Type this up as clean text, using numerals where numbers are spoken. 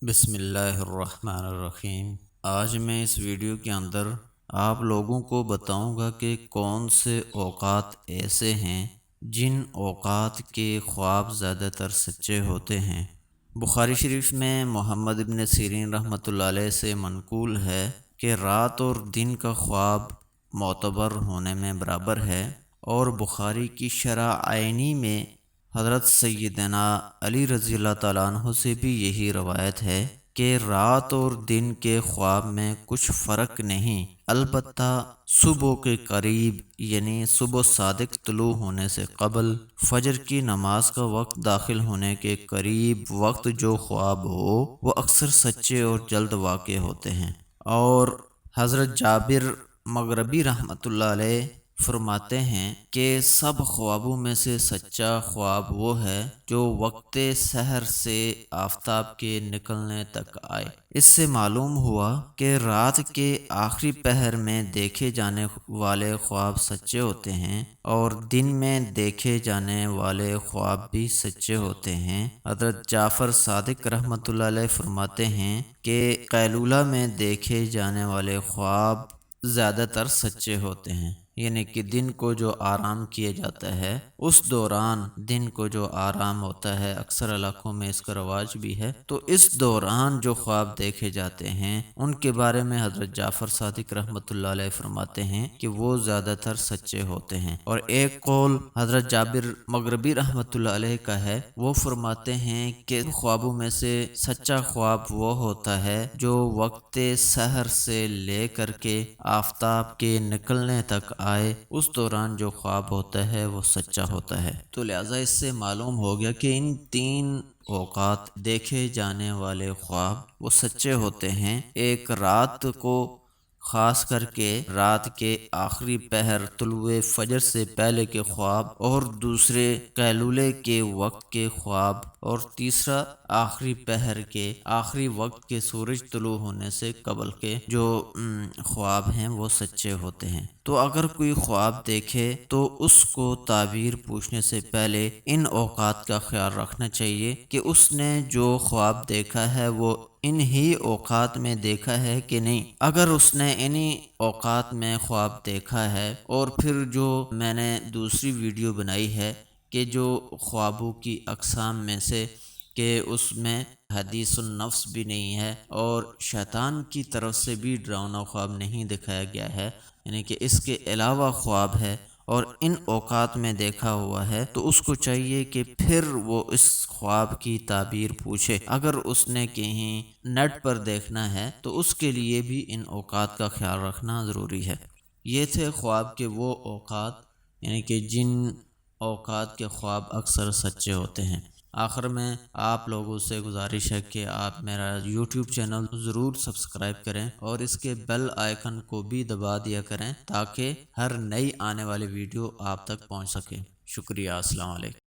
بسم اللہ الرحمن الرحیم۔ آج میں اس ویڈیو کے اندر آپ لوگوں کو بتاؤں گا کہ کون سے اوقات ایسے ہیں جن اوقات کے خواب زیادہ تر سچے ہوتے ہیں۔ بخاری شریف میں محمد ابن سیرین رحمۃ اللہ علیہ سے منقول ہے کہ رات اور دن کا خواب معتبر ہونے میں برابر ہے، اور بخاری کی شرح عینی میں حضرت سیدنا علی رضی اللہ تعالیٰ عنہ سے بھی یہی روایت ہے کہ رات اور دن کے خواب میں کچھ فرق نہیں، البتہ صبح کے قریب یعنی صبح صادق طلوع ہونے سے قبل فجر کی نماز کا وقت داخل ہونے کے قریب وقت جو خواب ہو وہ اکثر سچے اور جلد واقع ہوتے ہیں۔ اور حضرت جابر مغربی رحمۃ اللہ علیہ فرماتے ہیں کہ سب خوابوں میں سے سچا خواب وہ ہے جو وقت سحر سے آفتاب کے نکلنے تک آئے۔ اس سے معلوم ہوا کہ رات کے آخری پہر میں دیکھے جانے والے خواب سچے ہوتے ہیں اور دن میں دیکھے جانے والے خواب بھی سچے ہوتے ہیں۔ حضرت جعفر صادق رحمۃ اللہ علیہ فرماتے ہیں کہ قیلولہ میں دیکھے جانے والے خواب زیادہ تر سچے ہوتے ہیں، یعنی کہ دن کو جو آرام کیا جاتا ہے اس دوران دن کو جو آرام ہوتا ہے، اکثر علاقوں میں اس کا رواج بھی ہے، تو اس دوران جو خواب دیکھے جاتے ہیں ان کے بارے میں حضرت جعفر صادق رحمۃ اللہ علیہ فرماتے ہیں کہ وہ زیادہ تر سچے ہوتے ہیں۔ اور ایک قول حضرت جابر مغربی رحمۃ اللہ علیہ کا ہے، وہ فرماتے ہیں کہ خوابوں میں سے سچا خواب وہ ہوتا ہے جو وقت سحر سے لے کر کے آفتاب کے نکلنے تک آئے، اس دوران جو خواب ہوتا ہے وہ سچا ہوتا ہے۔ تو لہٰذا اس سے معلوم ہو گیا کہ ان تین اوقات دیکھے جانے والے خواب وہ سچے ہوتے ہیں۔ ایک رات کو خاص کر کے رات کے آخری پہر طلوع فجر سے پہلے کے خواب، اور دوسرے قیلولے کے وقت کے خواب، اور تیسرا آخری پہر کے آخری وقت کے سورج طلوع ہونے سے قبل کے جو خواب ہیں وہ سچے ہوتے ہیں۔ تو اگر کوئی خواب دیکھے تو اس کو تعبیر پوچھنے سے پہلے ان اوقات کا خیال رکھنا چاہیے کہ اس نے جو خواب دیکھا ہے وہ انہی اوقات میں دیکھا ہے کہ نہیں۔ اگر اس نے انہی اوقات میں خواب دیکھا ہے، اور پھر جو میں نے دوسری ویڈیو بنائی ہے کہ جو خوابوں کی اقسام میں سے کہ اس میں حدیث النفس بھی نہیں ہے اور شیطان کی طرف سے بھی ڈراؤنا خواب نہیں دکھایا گیا ہے، یعنی کہ اس کے علاوہ خواب ہے اور ان اوقات میں دیکھا ہوا ہے، تو اس کو چاہیے کہ پھر وہ اس خواب کی تعبیر پوچھے۔ اگر اس نے کہیں نیٹ پر دیکھنا ہے تو اس کے لیے بھی ان اوقات کا خیال رکھنا ضروری ہے۔ یہ تھے خواب کے وہ اوقات، یعنی کہ جن اوقات کے خواب اکثر سچے ہوتے ہیں۔ آخر میں آپ لوگوں سے گزارش ہے کہ آپ میرا یوٹیوب چینل ضرور سبسکرائب کریں اور اس کے بیل آئیکن کو بھی دبا دیا کریں تاکہ ہر نئی آنے والی ویڈیو آپ تک پہنچ سکے۔ شکریہ، السلام علیکم۔